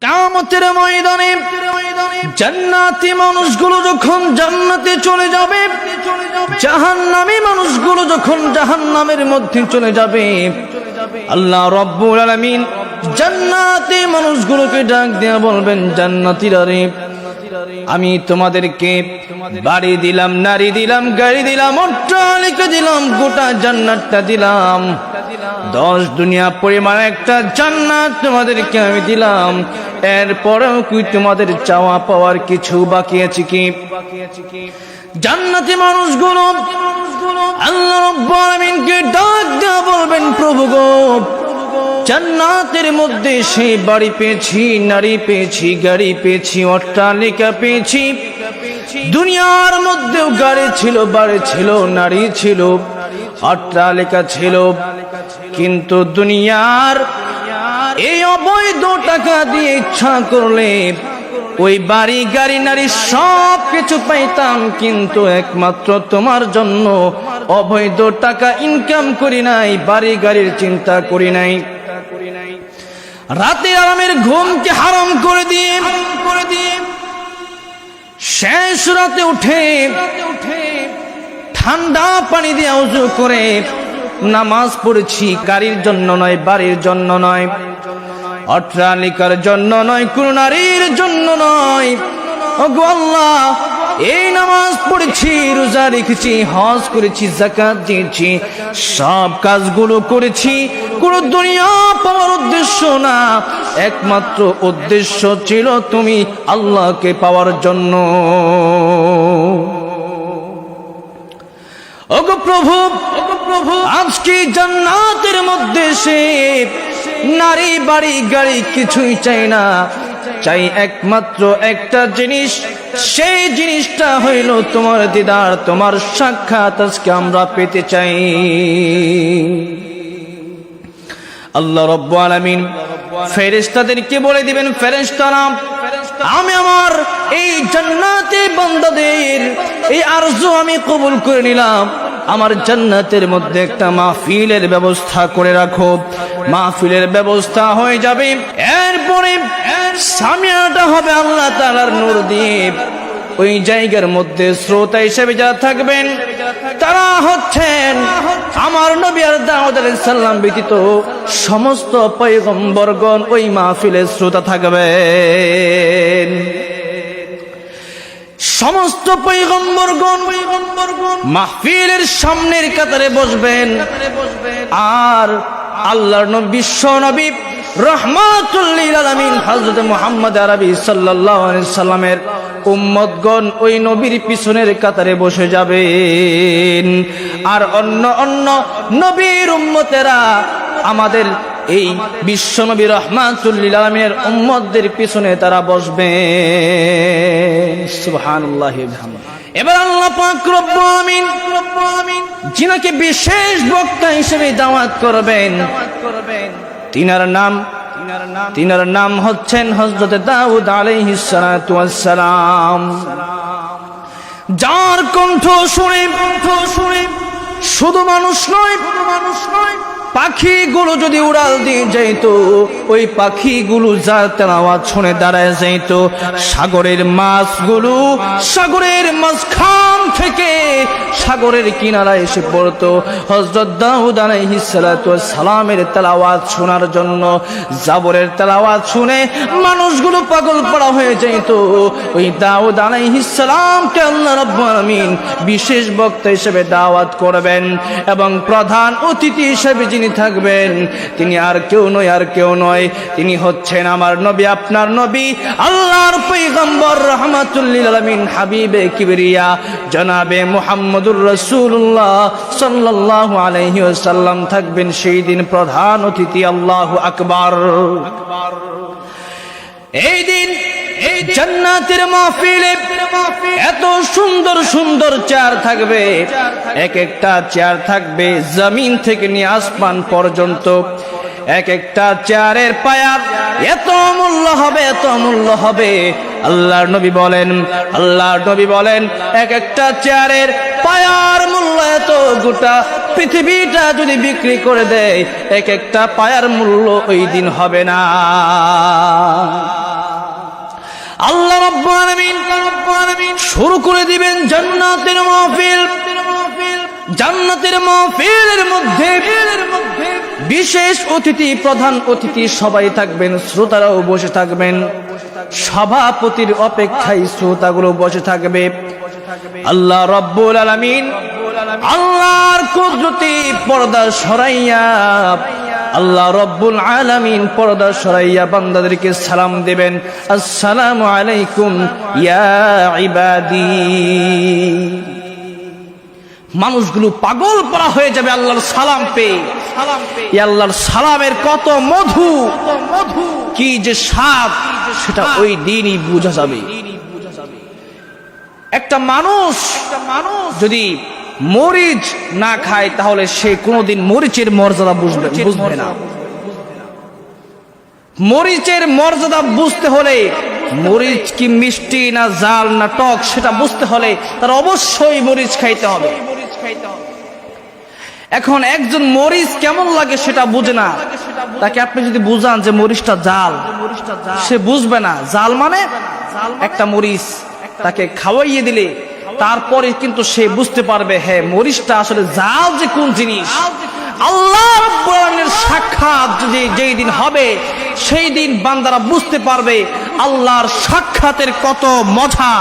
কিয়ামতের ময়দানে জান্নাতি মানুষগুলো যখন জান্নাতে চলে যাবে, জাহান্নামী মানুষগুলো যখন জাহান্নামের মধ্যে চলে যাবে, আল্লাহ রাব্বুল আলামিন জান্নাতি মানুষগুলোকে ডাক দিয়ে বলবেন, জান্নাতীরা রে, আমি তোমাদেরকে বাড়ি দিলাম, নারী দিলাম, গাড়ি দিলাম, অট্টালিকা দিলাম, গোটা জান্নাতটা দিলাম, 10 দুনিয়া পরিমাণ একটা জান্নাত তোমাদেরকে আমি দিলাম। এরপরেও কি তোমাদের চাওয়া পাওয়ার কিছু বাকি আছে কি? জান্নাতি মানুষগুলো আল্লাহ রাব্বুল আলামিনকে ডাক দিয়ে বলবেন, প্রভু গো, জান্নাতের মধ্যে সেই বাড়ি পেয়েছি, নারী পেয়েছি, গাড়ি পেয়েছি, অট্টালিকা পেয়েছি। দুনিয়ার মধ্যেও গাড়ি ছিল, বাড়ি ছিল, নারী ছিল, অট্টালিকা ছিল, কিন্তু দুনিয়ার এই অবৈধ টাকা দিয়ে ইচ্ছা করলে ওই বাড়ি, গাড়ি, নারী সব কিছু পাইতাম, কিন্তু একমাত্র তোমার জন্য অবৈধ টাকা ইনকাম করি নাই, বাড়ি গাড়ির চিন্তা করি নাই। রাতে আরামের ঘুমকে হারাম করে দিয়ে শেষ রাতে উঠে ঠান্ডা পানি দিয়ে ওযু করে নামাজ পড়েছি, গাড়ির জন্য নয়, বাড়ির জন্য নয়, অট্টালিকার জন্য নয়, কোন নারীর জন্য নয়। ওগো আল্লাহ, এই নামাজ পড়েছি, রোজা রেখেছি, হজ করেছি, যাকাত দিয়েছি, সব কাজগুলো করেছি কোন দুনিয়া পাওয়ার উদ্দেশ্য না, একমাত্র উদ্দেশ্য ছিল তুমি আল্লাহকে পাওয়ার জন্য। ওগো প্রভু, আজকে জান্নাতের মধ্যে সে নারী, বাড়ি, গাড়ি কিছুই চাই না, চাই একমাত্র একটা জিনিস, সেই জিনিসটা হইল তোমার দিদার, তোমার সাক্ষাৎ আজকে আমরা পেতে চাই। আল্লাহ রাব্বুল আলামিন ফেরেশতাদেরকে বলে দিবেন, ফেরেশতারা, আমি আমার এই জান্নাতি বান্দাদের এই আরজু আমি কবুল করে নিলাম, আমার জান্নাতের মধ্যে একটা মাহফিলের ব্যবস্থা করে রাখো। মাহফিলের ব্যবস্থা হয়ে যাবে, এরপরে সামিয়ানাটা হবে আল্লাহ তাআলার নূর দিয়ে। ওই জায়গার মধ্যে শ্রোতা হিসেবে যারা থাকবেন তারা হচ্ছেন আমার নবী আর দাউদ আলাইহিস সালাম ব্যতীত সমস্ত পয়গম্বরগণ ওই মাহফিলের শ্রোতা থাকবেন। সমস্ত পয়গম্বরগণ মাহফিলের সামনের কাতারে বসবেন, আর আল্লাহর নবী, বিশ্ব নবী রাহমাতুল লিল আলামিন হযরত মুহাম্মদ আরবি সাল্লাল্লাহু আলাইহি সাল্লামের উম্মতগণ ওই নবীর পিছনের কাতারে বসে যাবেন, আর অন্য অন্য নবীর উম্মতেরা আমাদের এই বিশ্ব নবী রাহমাতুল লিল আলামিনের উম্মতদের পিছনে তারা বসবেন। সুবহানাল্লাহি ওয়া বিহামদিহি। এবার আল্লাহ পাক রব্বুল আলামিন যিনাকে বিশেষ বক্তা হিসেবে দাওয়াত করবেন, তিনার নাম হচ্ছেন হযরত দাউদ আলাইহিস সালাতু ওয়াস সালাম, যার কণ্ঠ শুনে শুধু মানুষ নয়, পাখিগুলো যদি উড়াল দিয়ে যাইত, ওই পাখিগুলো যার তেলাওয়াত শুনে দাঁড়ায় যাইত, সাগরের মাছগুলো সাগরের মাঝখান থেকে সাগরের কিনারায় এসে পড়তো হযরত দাউদ আলাইহিস সালাতু ওয়াস সালামের তেলাওয়াত শোনার জন্য। জাবরের তেলাওয়াত শুনে মানুষগুলো পাগল পড়া হয়ে যাইত। ওই দাউদ আলাইহিস সালামকে আল্লাহ রাব্বুল আলামিন বিশেষ বক্তা হিসেবে দাওয়াত করবেন, এবং প্রধান অতিথি হিসেবে যিনি থাকবেন তিনি আর কেউ নয়, তিনি হচ্ছেন আমার নবী, আপনার নবী, আল্লাহর পয়গম্বর রাহমাতুল লিল আলামিন হাবিবে কিবরিয়া জনাবে মুহাম্মদুর রাসূলুল্লাহ সাল্লাল্লাহু আলাইহি ওয়াসাল্লাম থাকবেন সেই দিন প্রধান অতিথি। আল্লাহু আকবার। এই দিন এই জান্নাতের মাহফিলে এত সুন্দর সুন্দর চেয়ার থাকবে, এক একটা চেয়ার থাকবে জমিন থেকে নিয়ে আসমান পর্যন্ত, এক একটা চেয়ারের পায়ার এত মূল্য হবে। আল্লাহর নবী বলেন এক একটা চেয়ারের পায়ার মূল্য এত, গোটা পৃথিবীটা যদি বিক্রি করে দেয় এক একটা পায়ার মূল্য ওই দিন হবে না। শুরু করে দিবেন জান্নাতের মাহফিল। জান্নাতের মাহফিলের মধ্যে বিশেষ অতিথি, প্রধান অতিথি সবাই থাকবেন, শ্রোতারাও বসে থাকবেন। সভাপতির অপেক্ষায় শ্রোতাগুলো বসে থাকবে। আল্লাহ রাব্বুল আলামিন আল্লাহর কুদরতি পর্দা সরাইয়া, আল্লাহ রাব্বুল আলামিন পর্দা সরাইয়া বান্দাদেরকে সালাম দেবেন, আসসালামু আলাইকুম ইয়া ইবাদি। মানুষগুলো পাগল পারা হয়ে যাবে আল্লাহর সালাম পেয়ে। আল্লাহর সালামের কত মধু, কি যে স্বাদ, সেটা ওই দিনই বোঝা যাবে। একটা মানুষ যদি মরিচ না খায় তাহলে সে কোনোদিন মরিচের মর্যাদা বুঝবে না। মরিচের মর্যাদা বুঝতে হলে, মরিচ কি মিষ্টি না জাল না টক সেটা বুঝতে হলে তার অবশ্যই মরিচ খাইতে হবে। এখন একজন মরিচ কেমন লাগে সেটা বুঝে না, তাকে আপনি যদি বুঝান যে মরিচটা জাল, সে বুঝবে না। জাল মানে একটা মরিচ, তাকে খাওয়াইয়ে দিলে তারপরে কিন্তু সে বুঝতে পারবে হ্যাঁ মরিচটা আসলে জাল যে কোন জিনিস। আল্লাহ রাব্বুল আলামিনের সাক্ষাৎ যদি যেই দিন হবে, সেই দিন বান্দারা বুঝতে পারবে আল্লাহর সাক্ষাতের কত মজা,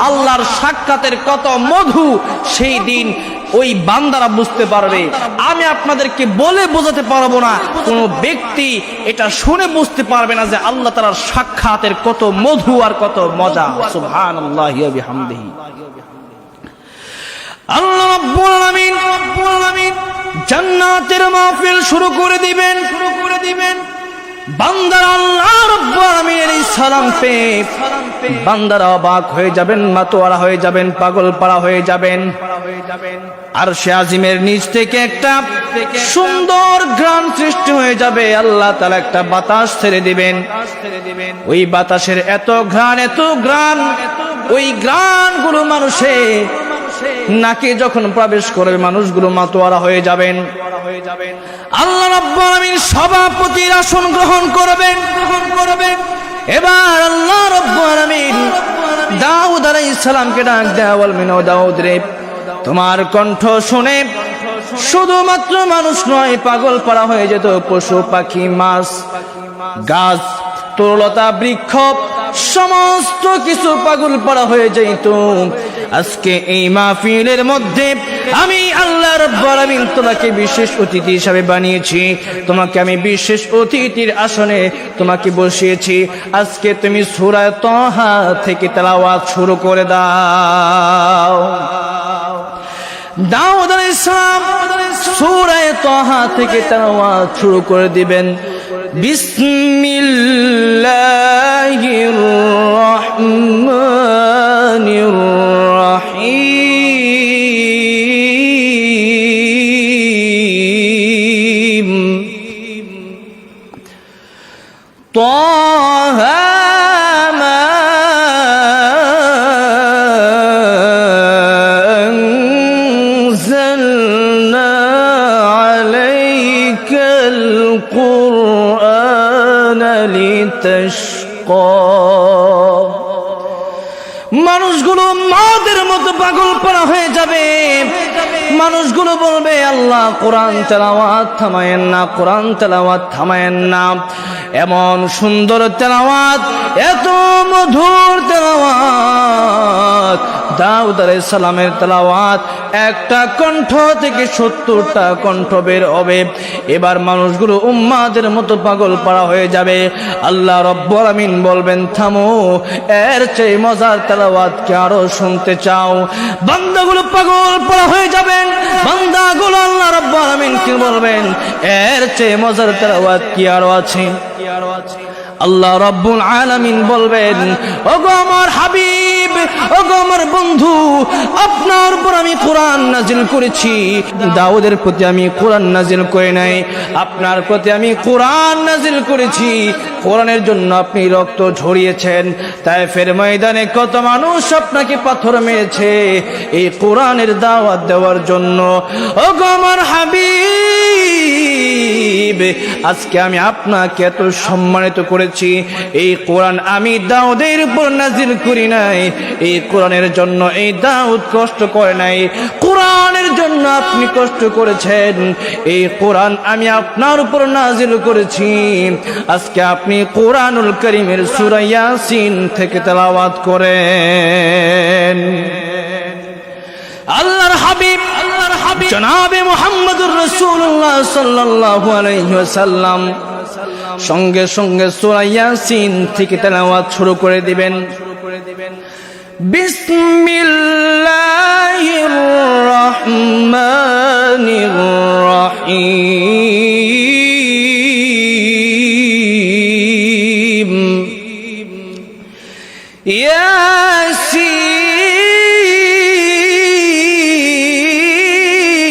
আল্লাহর সাক্ষাতের কত মধু। সেই দিন ওই বান্দারা বুঝতে পারবে। আমি আপনাদেরকে বলে বোঝাতে পারবো না, কোনো ব্যক্তি এটা শুনে বুঝতে পারবে না যে আল্লাহ তাআলার সাক্ষাতের কত মধু আর কত মজা। সুবহানাল্লাহি ওয়া বিহামদিহি। আল্লাহ রাব্বুল আলামিন জান্নাতের মাহফিল শুরু করে দিবেন। বান্দারা আল্লাহ রাব্বুল আলামিনের এই সালাম পেয়ে বান্দারা অবাক হয়ে যাবেন, মাতোয়ারা হয়ে যাবেন, পাগল পাড়া হয়ে যাবেন। আরশে আজিমের নিচ থেকে একটা সুন্দর ঘ্রাণ সৃষ্টি হয়ে যাবে। আল্লাহ তাআলা একটা বাতাস ছেড়ে দিবেন। ওই বাতাসের এত ঘ্রাণ, ওই ঘ্রাণগুলো মানুষে নাকে যখন প্রবেশ করবে মানুষগুলো মাতোয়ারা হয়ে যাবেন। আল্লাহ রাব্বুল আলামিন সভাপতির আসন গ্রহণ করবেন। এবার আল্লাহ রাব্বুল আলামিন দাউদ আলাইহিস সালামকে ডাক দেয়া, বলবেন ও দাউদ রে, তোমার কণ্ঠ শুনে শুধুমাত্র মানুষ নয়, পাগল পাড়া হয়ে যেত, পশু পাখি মাছ গাছ তরুলতা বৃক্ষ সমস্ত কিছু পাগল পাড়া হয়ে যাইত। আজকে এই মাহফিলের মধ্যে আমি আল্লাহ রাব্বুল আলামিন তোমাকে বিশেষ অতিথি হিসাবে বানিয়েছি। তোমাকে আমি বিশেষ অতিথির আসনে তোমাকে বসিয়েছি। আজকে তুমি সূরা তাহা থেকে তেলাওয়াত শুরু করে দাও। দাউদ আলাইহিস সালাম সূরা তাহা থেকে তেলাওয়াত শুরু করে দিবেন। বিসমিল্লাহির রহমানির রহিম। তাহা মা আনজালনা আলাইকাল কুরআনা লিতাশকা। মানুষগুলো মাদের মতো পাগল পাড়া হয়ে যাবে। মানুষগুলো বলবে আল্লাহ কোরআন তেলাওয়াত থামায়েন না, কোরআন তেলাওয়াত থামায়েন না। এমন সুন্দর তেলাওয়াত, এত মধুর তেলাওয়াত, দাউদ আলাইহিস সালামের তেলাওয়াত, একটা কণ্ঠ থেকে 70টা কণ্ঠ বের হবে। এবার মানুষগুলো উম্মাদের মতো পাগল পাড়া হয়ে যাবে। আল্লাহ রাব্বুল আলামিন বলবেন থামো, এর চেয়ে মজার তেলাওয়াত কি আরো শুনতে চাও? বান্দাগুলো পাগল পাড়া হয়ে যাবেন। বান্দাগুলো আল্লাহ রাব্বুল আলামিন কি বলবেন, এর চেয়ে মজার তেলাওয়াত কি আরো আছে? আল্লাহ রাব্বুল আলামিন বলবেন, ওগো আমার হাবিব, ওগো আমার বন্ধু, আপনার উপর আমি কোরআন নাজিল করেছি। দাউদের প্রতি আমি কোরআন নাজিল করে নাই, আপনার প্রতি আমি কোরআন নাজিল করেছি। কোরআনের জন্য আপনি রক্ত ঝরিয়েছেন। তায়েফের ময়দানে কত মানুষ আপনাকে পাথর মেরেছে এই কোরআনের দাওয়াত দেওয়ার জন্য। ওগো আমার হাবিব, আজকে আমি আপনাকে এত সম্মানিত করেছি। এই কোরআন আমি দাউদের উপর নাজিল করি নাই, এই কোরআনের জন্য এই দাউদ কষ্ট করে নাই, কোরআনের জন্য আপনি কষ্ট করেছেন। এই কোরআন আমি আপনার উপর নাজিল করেছি। আজকে আপনি কোরআনুল কারীমের সূরা ইয়াসিন থেকে তেলাওয়াত করেন। আল্লাহর হাবিব জনাবে মুহাম্মদুর রাসূলুল্লাহ সাল্লাল্লাহু আলাইহি ওয়াসাল্লাম সঙ্গে সঙ্গে সূরা ইয়াসিন থেকে তেলাওয়াত শুরু করে দিবেন। বিসমিল্লাহির রহমানির রহিম।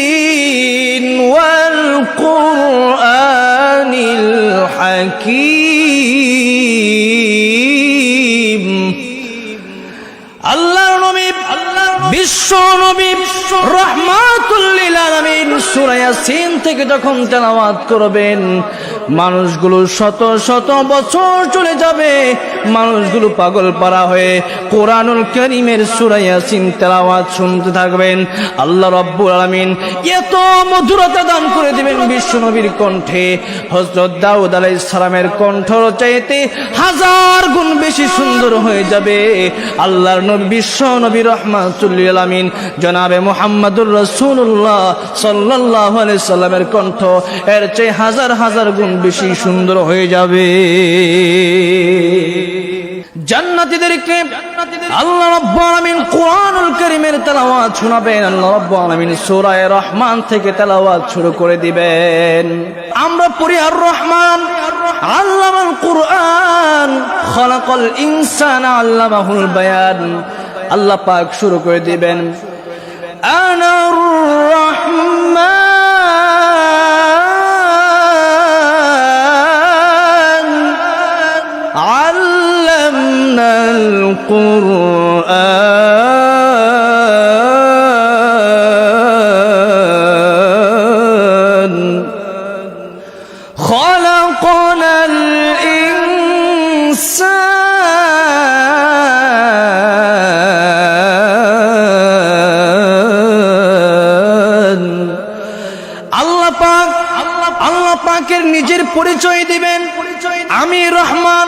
ইয়াসিন ওয়াল কুরআনিল হাকীম। আল্লাহর নবী বিশ্ব নবী রাহমাতুল লিল আলামিন সূরা ইয়াসিন থেকে যখন তেলাওয়াত করবেন, মানুষগুলো শত শত বছর চলে যাবে, মানুষগুলো পাগল পারা হয়ে কোরআনুল কারীমের সূরা ইয়াসিন তেলাওয়াত শুনতে থাকবেন। আল্লাহ রাব্বুল আলামিন এত মধুরতা দান করে দিবেন বিশ্ব নবীর কণ্ঠে, হযরত দাউদ আলাইহিস সালামের কণ্ঠর চাইতে 1000 গুণ বেশি সুন্দর হয়ে যাবে। আল্লাহর নবী বিশ্ব নবী রাহমাতুল লিল আলামিন জনাবে মুহাম্মদুর রাসূলুল্লাহ সাল্লাল্লাহু আলাইহি সাল্লামের কণ্ঠ এর চেয়ে 1000 গুণ বেশি সুন্দর হয়ে যাবে। জান্নাতীদেরকে আল্লাহ রাব্বুল আলামিন কোরআনুল কারীমের তেলাওয়াত শোনাবেন। আল্লাহ রাব্বুল আলামিন সূরা রহমান থেকে তেলাওয়াত শুরু করে দিবেন। আমরা পড়ি আর রহমান আল্লামাল কুরআন খালাকাল ইনসানা আল্লামাহুল বায়ান। আল্লাহ পাক শুরু করে দিবেন আনার রহমান আল্লামনাল কুরআন খালাকাল ইনসান। আল্লাহ পাকের নিজের পরিচয় দিবেন, আমি রহমান।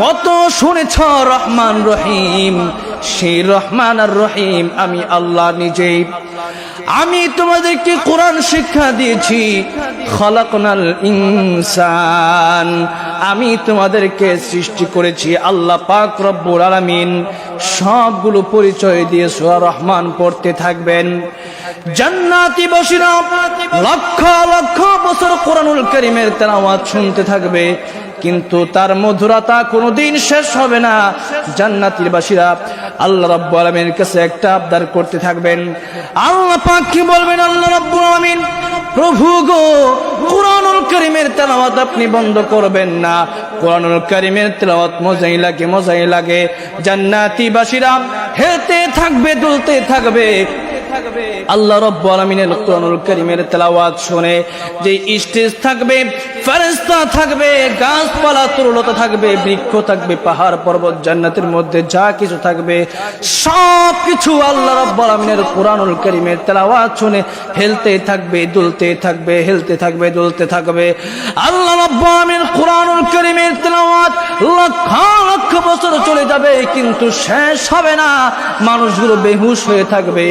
কত শুনেছ রহমান রহিম, সেই রহমান আর রহিম আমি আল্লাহ নিজেই। আমি তোমাদেরকে কোরআন শিক্ষা দিয়েছি, খলাকনাল ইনসান, আমি তোমাদেরকে সৃষ্টি করেছি আল্লাহ পাক রব্বুল আলামিন। সবগুলো পরিচয় দিয়ে সূরা রহমান পড়তে থাকবেন। জান্নাতি বসিরা লক্ষ লক্ষ বছর কোরআনুল কারীমের তেলাওয়াত শুনতে থাকবে, কিন্তু তার মধুরতা কোনোদিন শেষ হবে না। জান্নাতীর বাসীরা আল্লাহ রাব্বুল আলামিনের কাছে একটা আবদার করতে থাকবেন। আল্লাহ পাক কি বলবেন? আল্লাহ রাব্বুল আলামিন, প্রভু গো, কোরআনুল কারীমের তেলাওয়াত আপনি বন্ধ করবেন না। কোরআনুল কারীমের তেলাওয়াত মজাই লাগে। জান্নাতী বাসীরা হেলতে থাকবে, দুলতে থাকবে। আল্লাহ রাব্বুল আলামিনের কোরআনুল কারীমের তেলাওয়াত শুনে যে স্টেজ থাকবে, ফেরেশতা থাকবে, গাছপালা তরুলতা থাকবে, বৃক্ষ থাকবে, পাহাড় পর্বত, জান্নাতের মধ্যে যা কিছু থাকবে সব কিছু আল্লাহ রাব্বুল আলামিনের কোরআনুল কারীমের তেলাওয়াত শুনে হেলতে থাকবে, দুলতে থাকবে, হেলতে থাকবে, দুলতে থাকবে। আল্লাহ রাব্বুল আলামিন কোরআনুল কারীমের তেলাওয়াত লক্ষ লক্ষ বছর চলে যাবে, কিন্তু শেষ হবে না। মানুষগুলো বেহুশ হয়ে থাকবে।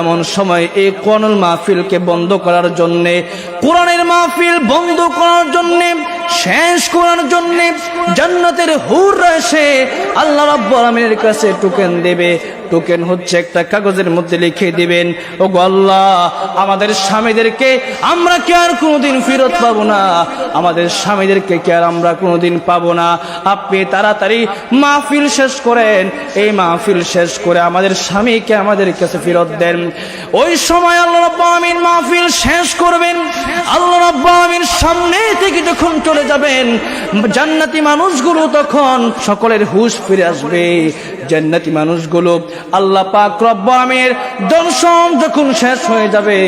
এমন সময় এই কোরআনুল মাহফিলকে বন্ধ করার জন্য, কোরআনের মাহফিল বন্ধ করার জন্য, শেষ করার জন্য জান্নাতের হুররা এসে আল্লাহ রাব্বুল আলামিনের কাছে টোকেন দেবে। টোকেন হচ্ছে একটা কাগজের মধ্যে লিখে দিবেন, ও গো আল্লাহ আমাদের স্বামীদেরকে আমরা কি আর কোনোদিন ফেরত পাবো না, আমাদের স্বামীদেরকে কি আর আমরা কোনোদিন পাবো না। আপনি তাড়াতাড়ি মাহফিল শেষ করেন, এই মাহফিল শেষ করে আমাদের স্বামীকে আমাদের কাছে ফেরত দেন। ওই সময় আল্লাহ রাব্বুল আলামিন মাহফিল শেষ করবেন, আল্লাহ রাব্বুল আলামিন সামনে থেকে যখন চলে যাবেন, জান্নাতি মানুষগুলো তখন সকলের হুঁশ ফিরে আসবে। জান্নাতি মানুষগুলো আল্লাহ পাক রব্বুল আলামিনের দর্শন যখন শেষ হয়ে যাবে,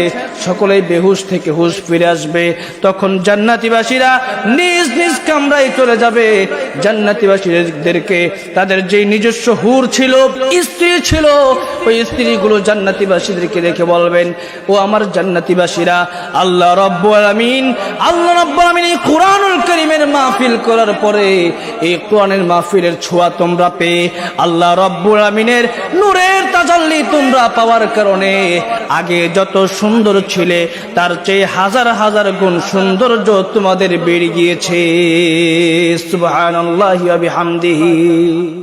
সকলেই বেহুশ থেকে হুঁশ ফিরে আসবে। তখন জান্নাতীবাসীরা নিজ নিজ কামরায় চলে যাবে। জান্নাতীবাসীদেরকে তাদের যে নিজস্ব হুর ছিল, স্ত্রী ছিল, ওই স্ত্রীগুলো জান্নাতীবাসীদেরকে দেখে বলবেন, ও আমার জান্নাতীবাসীরা, আল্লাহ রাব্বুল আলামিন এই কোরআনুল কারীমের মাহফিল করার পরে এই কোরআনের মাহফিলের ছোঁয়া তোমরা পেয়ে, আল্লাহ রাব্বুল আলামিনের নূরের তাজাল্লি তোমরা পাওয়ার কারণে আগে যত সুন্দর ছিলে তার চেয়ে হাজার হাজার গুণ সৌন্দর্য তোমাদের বেড়ে গিয়েছে। সুবহানাল্লাহি ওয়া বিহামদিহি।